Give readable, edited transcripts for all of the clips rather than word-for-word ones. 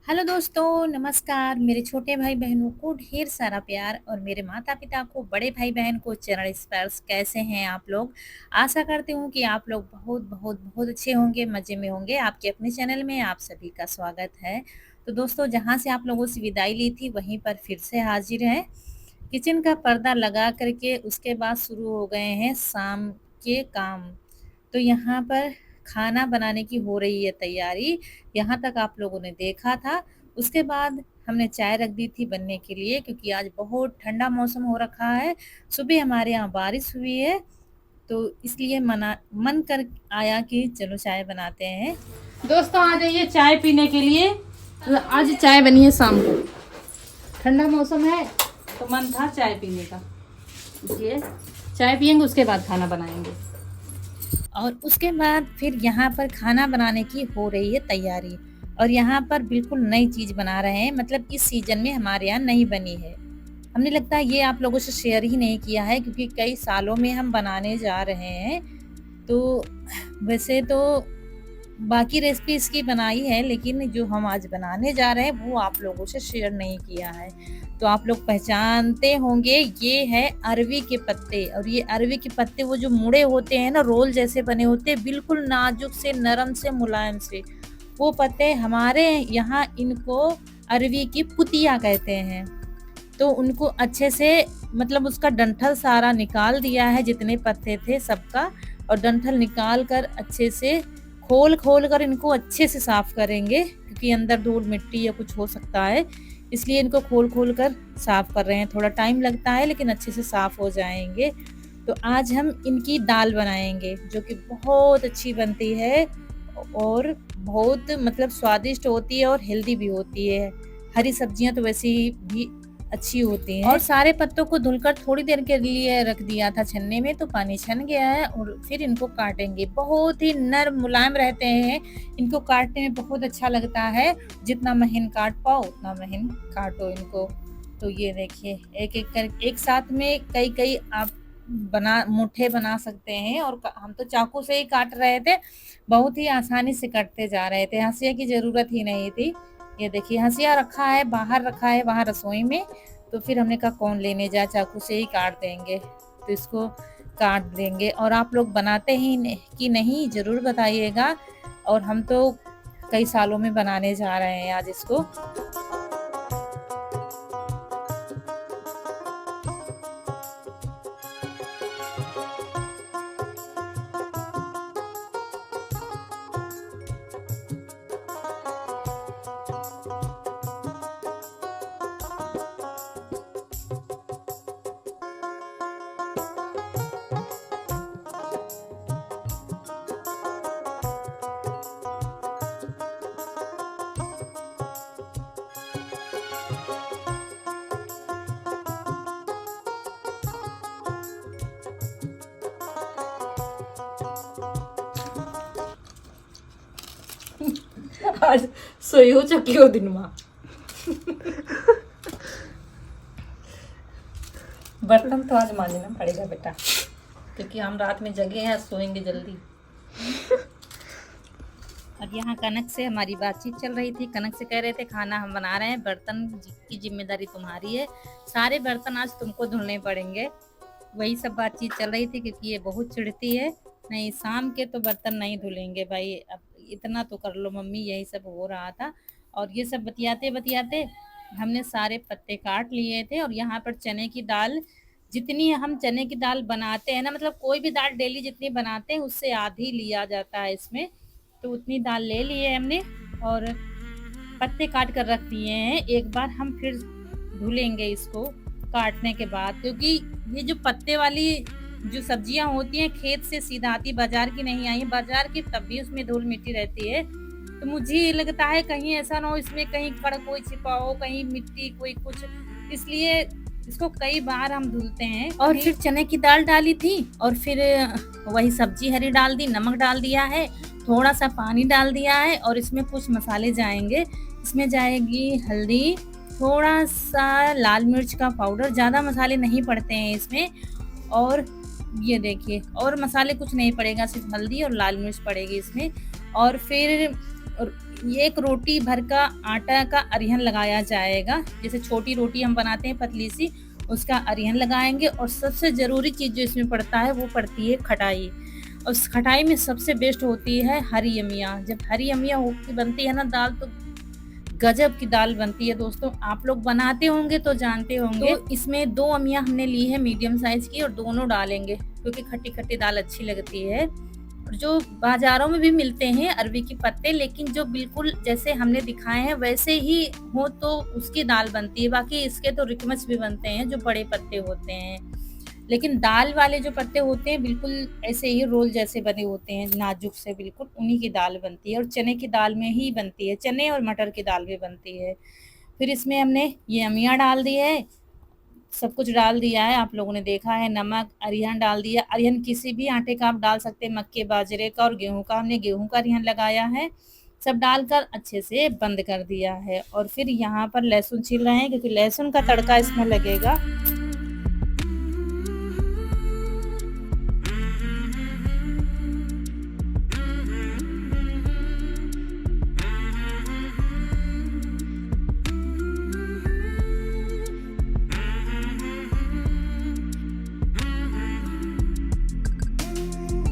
Hello दोस्तों, नमस्कार। मेरे छोटे भाई बहनों को ढेर सारा प्यार और मेरे माता पिता को, बड़े भाई बहन को चरण स्पर्श। कैसे हैं आप लोग? आशा करती हूँ कि आप लोग बहुत बहुत बहुत अच्छे होंगे, मज़े में होंगे। आपके अपने चैनल में आप सभी का स्वागत है। तो दोस्तों, जहाँ से आप लोगों से विदाई ली थी वहीं पर फिर से हाजिर है। किचन का पर्दा लगा करके उसके बाद शुरू हो गए हैं शाम के काम। तो यहाँ पर खाना बनाने की हो रही है तैयारी। यहाँ तक आप लोगों ने देखा था। उसके बाद हमने चाय रख दी थी बनने के लिए, क्योंकि आज बहुत ठंडा मौसम हो रखा है। सुबह हमारे यहाँ बारिश हुई है, तो इसलिए मन कर आया कि चलो चाय बनाते हैं। दोस्तों, आ जाइए चाय पीने के लिए। आज चाय बनी है शाम को, ठंडा मौसम है तो मन था चाय पीने का, इसलिए चाय पियेंगे, उसके बाद खाना बनाएंगे। और उसके बाद फिर यहाँ पर खाना बनाने की हो रही है तैयारी। और यहाँ पर बिल्कुल नई चीज़ बना रहे हैं, मतलब इस सीज़न में हमारे यहाँ नहीं बनी है। हमने लगता है ये आप लोगों से शेयर ही नहीं किया है, क्योंकि कई सालों में हम बनाने जा रहे हैं। तो वैसे तो बाकी रेसिपी इसकी बनाई है, लेकिन जो हम आज बनाने जा रहे हैं वो आप लोगों से शेयर नहीं किया है। तो आप लोग पहचानते होंगे, ये है अरवी के पत्ते। और ये अरवी के पत्ते वो जो मुड़े होते हैं ना, रोल जैसे बने होते हैं, बिल्कुल नाजुक से, नरम से, मुलायम से। वो पत्ते हमारे यहाँ इनको अरवी की पुतिया कहते हैं। तो उनको अच्छे से, मतलब उसका डंठल सारा निकाल दिया है, जितने पत्ते थे सबका। और डंठल निकाल कर अच्छे से खोल खोल कर इनको अच्छे से साफ करेंगे, क्योंकि अंदर धूल मिट्टी या कुछ हो सकता है, इसलिए इनको खोल खोल कर साफ कर रहे हैं। थोड़ा टाइम लगता है, लेकिन अच्छे से साफ हो जाएंगे। तो आज हम इनकी दाल बनाएंगे, जो कि बहुत अच्छी बनती है और बहुत मतलब स्वादिष्ट होती है और हेल्दी भी होती है। हरी सब्जियां तो वैसे ही भी अच्छी होती हैं। और सारे पत्तों को धुलकर थोड़ी देर के लिए रख दिया था छन्ने में, तो पानी छन गया है। और फिर इनको काटेंगे, बहुत ही नर्म मुलायम रहते हैं। इनको काटने में बहुत अच्छा लगता है। जितना महीन काट पाओ उतना महीन काटो इनको। तो ये देखिए, एक एक कर एक साथ में कई कई आप मुट्ठे बना सकते हैं। और हम तो चाकू से ही काट रहे थे, बहुत ही आसानी से कटते जा रहे थे, हंसिया की जरूरत ही नहीं थी। ये देखिए, हंसिया रखा है, बाहर रखा है वहाँ रसोई में। तो फिर हमने कहा कौन लेने जाए, चाकू से ही काट देंगे। तो इसको काट देंगे। और आप लोग बनाते ही कि नहीं, ज़रूर बताइएगा। और हम तो कई सालों में बनाने जा रहे हैं आज इसको। आज सोई हो चुकी हो दिन में। बर्तन तो आज मांजना पड़ेगा बेटा, क्योंकि हम रात में जगे हैं, सोएंगे जल्दी। और यहाँ कनक से हमारी बातचीत चल रही थी। कनक से कह रहे थे खाना हम बना रहे हैं, बर्तन की जिम्मेदारी तुम्हारी है, सारे बर्तन आज तुमको धुलने पड़ेंगे। वही सब बातचीत चल रही थी, क्योंकि ये बहुत चिढ़ती है। नहीं, शाम के तो बर्तन नहीं धुलेंगे भाई, अब इतना तो कर लो मम्मी, यही सब हो रहा था। और ये सब बतियाते बतियाते हमने सारे पत्ते काट लिए थे। और यहाँ पर चने की दाल, जितनी हम चने की दाल बनाते हैं ना, मतलब कोई भी दाल डेली जितनी बनाते हैं उससे आधी लिया जाता है इसमें। तो उतनी दाल ले लिए हमने और पत्ते काट कर रख दिए हैं। एक बार हम फिर धुलेंगे इसको काटने के बाद, क्योंकि ये जो पत्ते वाली जो सब्जियां होती हैं खेत से सीधा आती, बाजार की नहीं आई, बाजार की तब भी उसमें धूल मिट्टी रहती है। तो मुझे ये लगता है कहीं ऐसा ना हो इसमें कहीं कड़ कोई छिपा हो, कहीं मिट्टी कोई कुछ, इसलिए इसको कई बार हम धुलते हैं। और फिर चने की दाल डाली थी, और फिर वही सब्जी हरी डाल दी, नमक डाल दिया है, थोड़ा सा पानी डाल दिया है। और इसमें कुछ मसाले जाएंगे। इसमें जाएगी हल्दी, थोड़ा सा लाल मिर्च का पाउडर, ज़्यादा मसाले नहीं पड़ते हैं इसमें। और ये देखिए, और मसाले कुछ नहीं पड़ेगा, सिर्फ हल्दी और लाल मिर्च पड़ेगी इसमें। और फिर ये एक रोटी भर का आटा का अरिहन लगाया जाएगा। जैसे छोटी रोटी हम बनाते हैं पतली सी, उसका अरिहन लगाएंगे। और सबसे ज़रूरी चीज़ जो इसमें पड़ता है वो पड़ती है खटाई। और उस खटाई में सबसे बेस्ट होती है हरी अमिया। जब हरी अमिया होके बनती है ना दाल, तो गजब की दाल बनती है दोस्तों। आप लोग बनाते होंगे तो जानते होंगे। तो इसमें 2 अमिया हमने ली है मीडियम साइज़ की, और दोनों डालेंगे क्योंकि खट्टी-खट्टी दाल अच्छी लगती है। और जो बाज़ारों में भी मिलते हैं अरबी के पत्ते, लेकिन जो बिल्कुल जैसे हमने दिखाए हैं वैसे ही हो तो उसकी दाल बनती है। बाकी इसके तो रिकमच भी बनते हैं जो बड़े पत्ते होते हैं। लेकिन दाल वाले जो पत्ते होते हैं बिल्कुल ऐसे ही रोल जैसे बने होते हैं, नाजुक से बिल्कुल, उन्हीं की दाल बनती है। और चने की दाल में ही बनती है, चने और मटर की दाल भी बनती है। फिर इसमें हमने ये अमिया डाल दी है, सब कुछ डाल दिया है, आप लोगों ने देखा है। नमक, अरिहन डाल दिया। अरिहन किसी भी आटे का आप डाल सकते हैं, मक्के, बाजरे का और गेहूँ का। हमने गेहूँ का अरिहन लगाया है। सब डालकर अच्छे से बंद कर दिया है। और फिर यहाँ पर लहसुन छील रहे हैं क्योंकि लहसुन का तड़का इसमें लगेगा।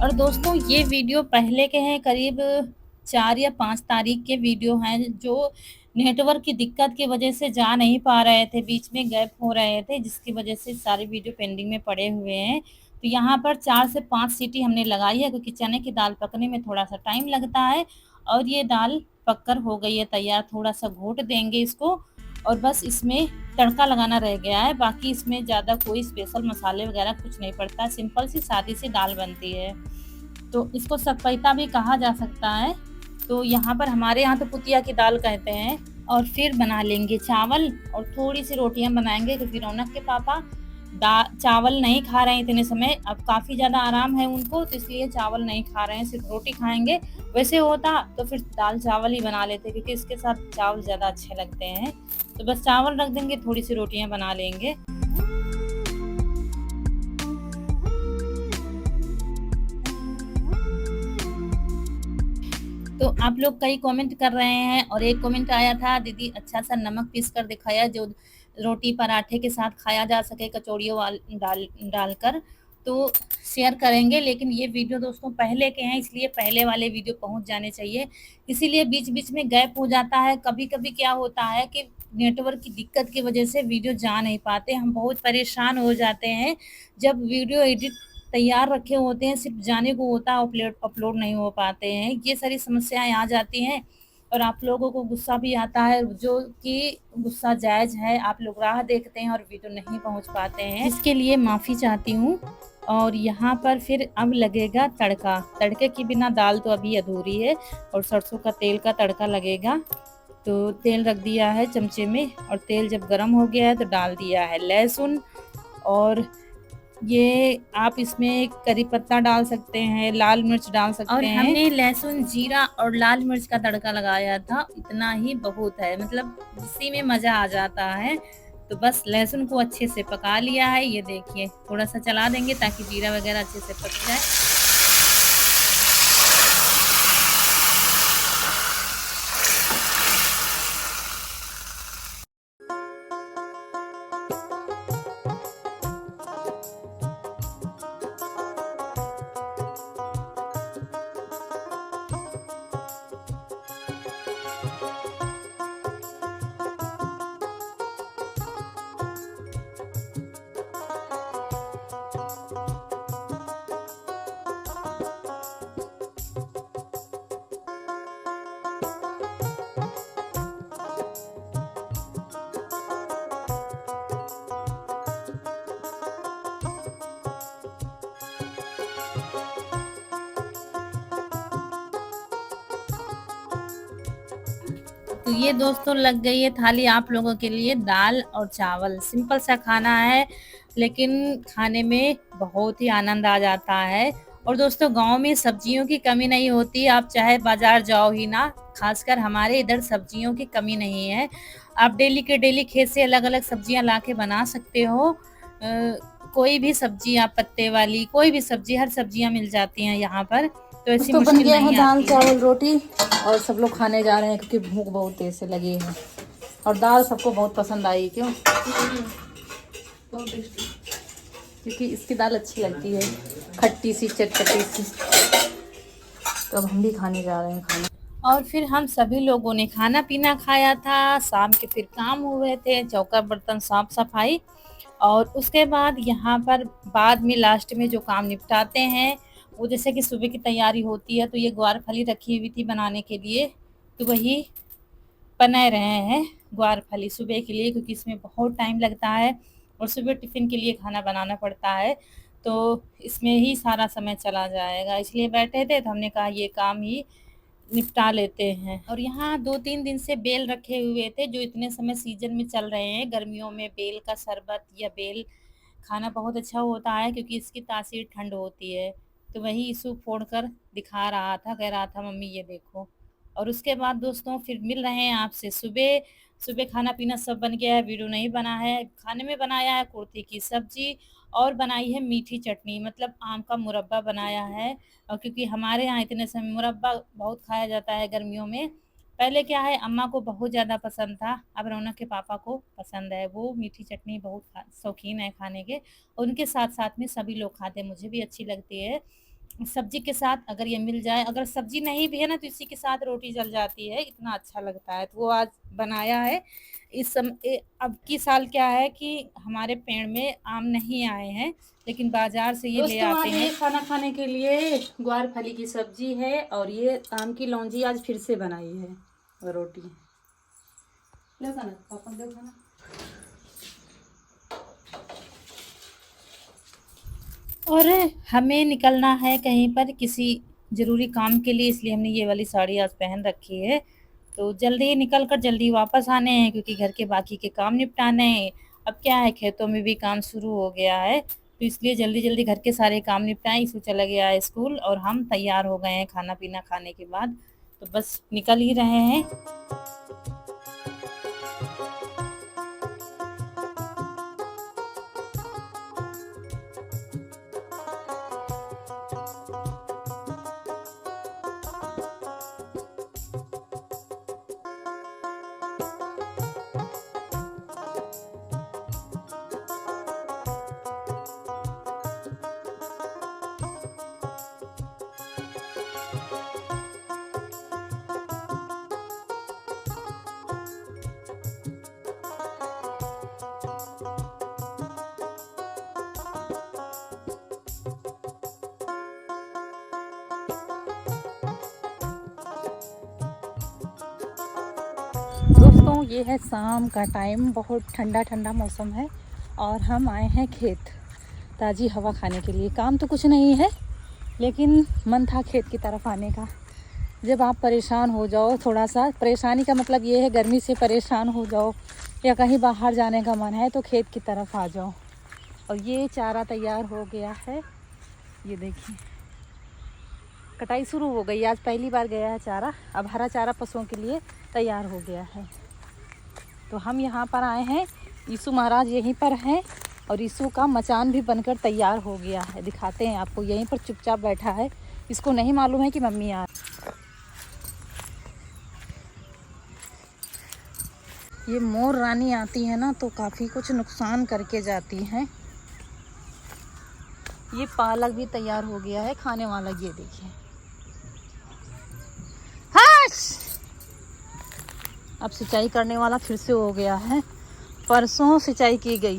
और दोस्तों ये वीडियो पहले के हैं, करीब 4 या 5 तारीख के वीडियो हैं, जो नेटवर्क की दिक्कत की वजह से जा नहीं पा रहे थे, बीच में गैप हो रहे थे, जिसकी वजह से सारे वीडियो पेंडिंग में पड़े हुए हैं। तो यहाँ पर 4 से 5 सीटी हमने लगाई है क्योंकि चने की दाल पकने में थोड़ा-सा टाइम लगता है। और ये दाल पककर हो गई है तैयार। थोड़ा-सा घोट देंगे इसको और बस इसमें तड़का लगाना रह गया है। बाकी इसमें ज़्यादा कोई स्पेशल मसाले वगैरह कुछ नहीं पड़ता, सिंपल सी सादी सी दाल बनती है। तो इसको सकपैता भी कहा जा सकता है। तो यहाँ पर हमारे यहाँ तो पुतिया की दाल कहते हैं। और फिर बना लेंगे चावल और थोड़ी-सी रोटियाँ बनाएँगे क्योंकि रौनक के पापा चावल नहीं खा रहे हैं इतने समय। अब काफ़ी ज़्यादा आराम है उनको, तो इसलिए चावल नहीं खा रहे हैं, सिर्फ़ रोटी खाएँगे। वैसे होता तो फिर दाल-चावल ही बना लेते क्योंकि इसके साथ चावल ज़्यादा अच्छे लगते हैं। तो बस चावल रख देंगे, थोड़ी-सी रोटियाँ बना लेंगे। तो आप लोग कई कमेंट कर रहे हैं और एक कमेंट आया था, दीदी अच्छा सा नमक पीस कर दिखाया जो रोटी पराठे के साथ खाया जा सके कचौड़ियों डालकर। तो शेयर करेंगे, लेकिन ये वीडियो दोस्तों पहले के हैं इसलिए पहले वाले वीडियो पहुंच जाने चाहिए। इसीलिए बीच बीच में गैप हो जाता है। कभी कभी क्या होता है कि नेटवर्क की दिक्कत की वजह से वीडियो जा नहीं पाते, हम बहुत परेशान हो जाते हैं। जब वीडियो एडिट तैयार रखे होते हैं, सिर्फ जाने को होता है, अपलोड नहीं हो पाते हैं। ये सारी समस्याएँ आ जाती हैं और आप लोगों को गुस्सा भी आता है, जो कि गुस्सा जायज़ है। आप लोग राह देखते हैं और वीडियो नहीं पहुँच पाते हैं, इसके लिए माफ़ी चाहती हूँ। और यहाँ पर फिर अब लगेगा तड़का। तड़के के बिना दाल तो अभी अधूरी है और सरसों का तेल का तड़का लगेगा। तो तेल रख दिया है चमचे में और तेल जब गरम हो गया है तो डाल दिया है लहसुन। और ये आप इसमें करी पत्ता डाल सकते हैं, लाल मिर्च डाल सकते हैं। और हमने लहसुन, जीरा और लाल मिर्च का तड़का लगाया था, इतना ही बहुत है, मतलब इसी में मज़ा आ जाता है। तो बस लहसुन को अच्छे से पका लिया है, ये देखिए थोड़ा-सा चला देंगे ताकि जीरा वगैरह अच्छे से पक जाए। तो ये दोस्तों लग गई है थाली आप लोगों के लिए, दाल और चावल। सिंपल सा खाना है लेकिन खाने में बहुत ही आनंद आ जाता है। और दोस्तों गांव में सब्जियों की कमी नहीं होती, आप चाहे बाजार जाओ ही ना, खासकर हमारे इधर सब्जियों की कमी नहीं है। आप डेली के डेली खेत से अलग अलग सब्जियां ला के बना सकते हो। कोई भी सब्जी, आप पत्ते वाली कोई भी सब्जी, हर सब्जियां मिल जाती हैं यहाँ पर। तो ऐसी तो बन मुश्किल गया है नहीं दाल आती है। चावल रोटी और सब लोग खाने जा रहे हैं क्योंकि भूख बहुत तेज से लगी है। और दाल सबको बहुत पसंद आई, क्यों? बहुत टेस्टी। क्योंकि इसकी दाल अच्छी लगती है, खट्टी सी चटपटी सी। तो अब हम भी खाने जा रहे हैं खाना। और फिर हम सभी लोगों ने खाना पीना खाया था, शाम के फिर काम हुए थे, चौका बर्तन साफ सफाई। और उसके बाद यहाँ पर बाद में लास्ट में जो काम निपटाते हैं, वो जैसे कि सुबह की तैयारी होती है, तो ये ग्वारफली रखी हुई थी बनाने के लिए, तो वही बना रहे हैं ग्वारफली सुबह के लिए, क्योंकि इसमें बहुत टाइम लगता है और सुबह टिफ़िन के लिए खाना बनाना पड़ता है, तो इसमें ही सारा समय चला जाएगा। इसलिए बैठे थे तो हमने कहा ये काम ही निपटा लेते हैं। और यहाँ 2-3 दिन से बेल रखे हुए थे, जो इतने समय सीजन में चल रहे हैं। गर्मियों में बेल का शरबत या बेल खाना बहुत अच्छा होता है, क्योंकि इसकी तासीर ठंड होती है। तो वही इशू फोड़ कर दिखा रहा था, कह रहा था मम्मी ये देखो। और उसके बाद दोस्तों फिर मिल रहे हैं आपसे सुबह। सुबह खाना पीना सब बन गया है, वीडियो नहीं बना है। खाने में बनाया है कुर्थी की सब्जी और बनाई है मीठी चटनी, मतलब आम का मुरब्बा बनाया है। और क्योंकि हमारे यहाँ इतने समय मुरब्बा बहुत खाया जाता है गर्मियों में। पहले क्या है, अम्मा को बहुत ज़्यादा पसंद था, अब रौनक के पापा को पसंद है। वो मीठी चटनी बहुत शौकीन है खाने के, और उनके साथ साथ में सभी लोग खाते हैं, मुझे भी अच्छी लगती है। सब्जी के साथ अगर ये मिल जाए, अगर सब्जी नहीं भी है ना तो इसी के साथ रोटी जल जाती है, इतना अच्छा लगता है। तो वो आज बनाया है। अब की साल क्या है कि हमारे पेड़ में आम नहीं आए हैं, लेकिन बाजार से ये ले दोस्तों आते आज हैं। ये खाना खाने के लिए ग्वारफली की सब्जी है और ये आम की लौंजी आज फिर से बनाई है और रोटी। ले खाना पापा, ले खाना। और हमें निकलना है कहीं पर किसी ज़रूरी काम के लिए, इसलिए हमने ये वाली साड़ी आज पहन रखी है। तो जल्दी ही निकल कर जल्दी वापस आने हैं, क्योंकि घर के बाकी के काम निपटाने हैं। अब क्या है, खेतों में भी काम शुरू हो गया है, तो इसलिए जल्दी-जल्दी घर के सारे काम निपटाएँ। इसू चला गया है स्कूल और हम तैयार हो गए हैं खाना-पीना खाने के बाद। तो बस निकल ही रहे हैं। दोस्तों ये है शाम का टाइम, बहुत ठंडा ठंडा मौसम है और हम आए हैं खेत ताज़ी हवा खाने के लिए। काम तो कुछ नहीं है, लेकिन मन था खेत की तरफ आने का। जब आप परेशान हो जाओ, थोड़ा सा परेशानी का मतलब ये है गर्मी से परेशान हो जाओ या कहीं बाहर जाने का मन है, तो खेत की तरफ आ जाओ। और ये चारा तैयार हो गया है, ये देखिए कटाई शुरू हो गई। आज पहली बार गया है चारा, अब हरा चारा पशुओं के लिए तैयार हो गया है। तो हम यहाँ पर आए हैं, यीशु महाराज यहीं पर हैं और यीशु का मचान भी बनकर तैयार हो गया है। दिखाते हैं आपको, यहीं पर चुपचाप बैठा है, इसको नहीं मालूम है कि मम्मी आ। ये मोर रानी आती है ना, तो काफ़ी कुछ नुकसान करके जाती हैं। ये पालक भी तैयार हो गया है खाने वाला, ये देखिए। अब सिंचाई करने वाला फिर से हो गया है। परसों सिंचाई की गई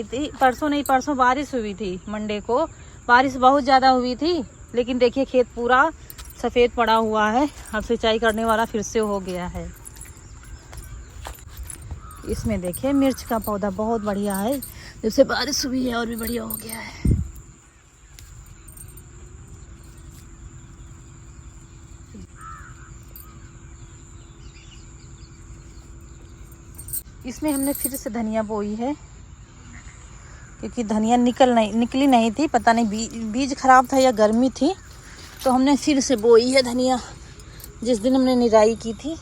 थी, परसों नहीं, परसों बारिश हुई थी। मंडे को बारिश बहुत ज़्यादा हुई थी, लेकिन देखिए खेत पूरा सफ़ेद पड़ा हुआ है। अब सिंचाई करने वाला फिर से हो गया है। इसमें देखिए मिर्च का पौधा बहुत बढ़िया है, जब से बारिश हुई है और भी बढ़िया हो गया है। इसमें हमने फिर से धनिया बोई है, क्योंकि धनिया निकली नहीं थी, पता नहीं बीज खराब था या गर्मी थी, तो हमने फिर से बोई है धनिया। जिस दिन हमने निराई की थी,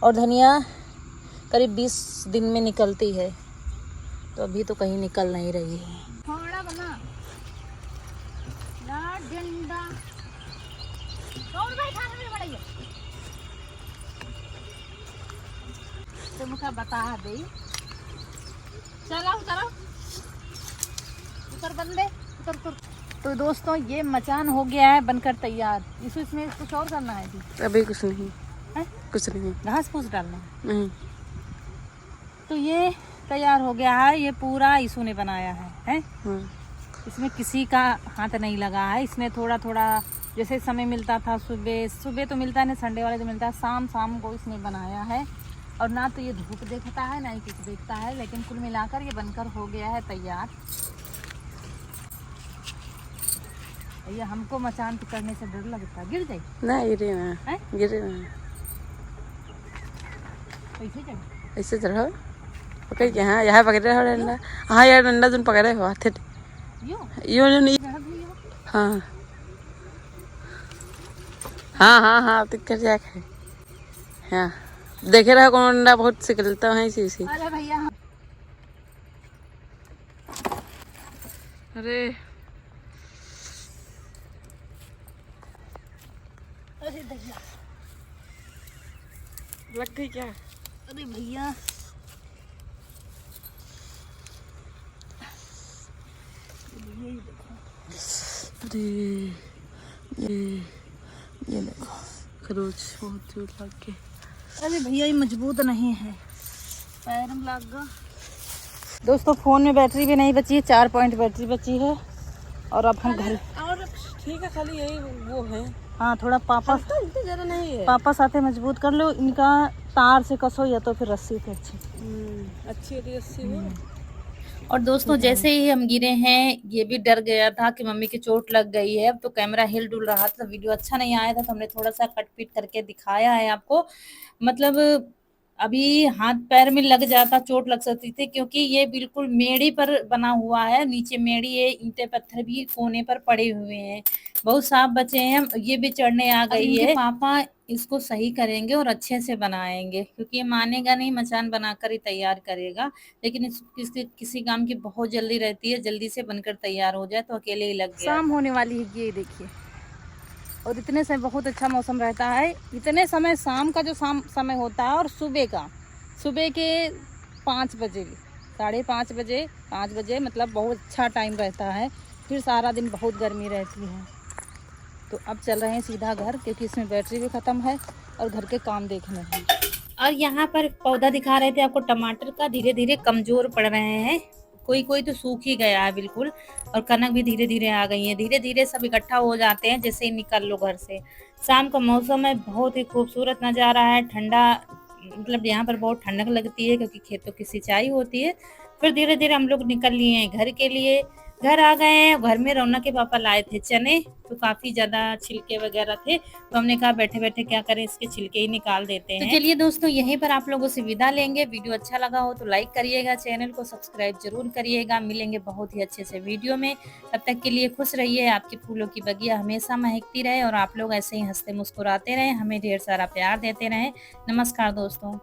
और धनिया करीब 20 दिन में निकलती है, तो अभी तो कहीं निकल नहीं रही है। तुमका बता दे। चलो उतरो, उतर बंदे, उतर उतर। तो दोस्तों ये मचान हो गया है बनकर तैयार। इसमें कुछ और करना है अभी? अभी कुछ नहीं है? कुछ नहीं घास फूस डालना है। नहीं। तो ये तैयार हो गया है, ये पूरा ईशु ने बनाया है? हाँ। इसमें किसी का हाथ नहीं लगा है। इसमें थोड़ा थोड़ा जैसे समय मिलता था, सुबह सुबह तो मिलता है नहीं, संडे वाले तो मिलता है, शाम शाम को इसने बनाया है। और ना तो ये धूप देखता है ना ही कुछ देखता है, लेकिन कुल मिलाकर ये बनकर हो गया है तैयार। ये हमको मचान करने से डर लगता है, गिर जाए ना गिरे ना, गिरे ना। कैसे चढ़े? ऐसे चढ़ो, पकड़ के। हाँ यहाँ पकड़े हो डंडा। हाँ यार डंडा तुम पकड़े हो हाथ। यो जो नहीं। हाँ हाँ हाँ हाँ दिक्कत जाए। हाँ देखे रहो कौन डंडा बहुत सिकलता है इसी से। अरे भैया, अरे अरे भैया, लग गई क्या? अरे भैया, अरे ये देखो खरोच बहुत जोर लग के। अरे भैया ये मजबूत नहीं है, पैर में लग गया। दोस्तों फ़ोन में बैटरी भी नहीं बची है, 4 पॉइंट बैटरी बची है। और अब हम घर, और ठीक है, खाली यही वो है। हाँ थोड़ा पापा ज़्यादा नहीं है। पापा साथे मजबूत कर लो इनका, तार से कसो या तो फिर रस्सी से अच्छी अच्छी होती है रस्सी वो। और दोस्तों जैसे ही हम गिरे हैं, ये भी डर गया था कि मम्मी की चोट लग गई है। अब तो कैमरा हिल डुल रहा था, वीडियो अच्छा नहीं आया था, तो हमने थोड़ा सा कट पीट करके दिखाया है आपको। मतलब अभी हाथ पैर में लग जाता, चोट लग सकती थी, क्योंकि ये बिल्कुल मेड़ी पर बना हुआ है। नीचे मेड़ी है, ईंटे पत्थर भी कोने पर पड़े हुए हैं, बहुत साफ बचे हैं। ये भी चढ़ने आ गई है। पापा इसको सही करेंगे और अच्छे से बनाएंगे, क्योंकि ये मानेगा नहीं, मचान बनाकर ही तैयार करेगा। लेकिन किसी काम की बहुत जल्दी रहती है, जल्दी से बनकर तैयार हो जाए, तो अकेले ही लग गया। शाम होने वाली है, ये देखिए। और इतने समय बहुत अच्छा मौसम रहता है। इतने समय शाम का जो समय होता है, और सुबह के 5 बजे, 5:30 बजे, 5 बजे, मतलब बहुत अच्छा टाइम रहता है। फिर सारा दिन बहुत गर्मी रहती है। तो अब चल रहे हैं सीधा घर, क्योंकि इसमें बैटरी भी ख़त्म है और घर के काम देखने हैं। और यहाँ पर पौधा दिखा रहे थे आपको टमाटर का, धीरे धीरे कमजोर पड़ रहे हैं। कोई कोई तो सूख ही गया है बिल्कुल, और कनक भी धीरे धीरे आ गई है। धीरे धीरे सब इकट्ठा हो जाते हैं जैसे ही निकल लो घर से। शाम का मौसम है, बहुत ही खूबसूरत नज़ारा है, ठंडा, मतलब यहाँ पर बहुत ठंडक लगती है, क्योंकि खेतों की सिंचाई होती है। फिर धीरे धीरे हम लोग निकल लिए हैं घर के लिए। घर आ गए हैं। घर में रौनक के पापा लाए थे चने, तो काफी ज्यादा छिलके वगैरह थे, तो हमने कहा बैठे बैठे क्या करें, इसके छिलके ही निकाल देते हैं। तो चलिए दोस्तों, यहीं पर आप लोगों से विदा लेंगे। वीडियो अच्छा लगा हो तो लाइक करिएगा, चैनल को सब्सक्राइब जरूर करिएगा। मिलेंगे बहुत ही अच्छे से वीडियो में। तब तक के लिए खुश रहिए, आपकी फूलों की बगिया हमेशा महकती रहे, और आप लोग ऐसे ही हंसते मुस्कुराते रहे, हमें ढेर सारा प्यार देते रहे। नमस्कार दोस्तों।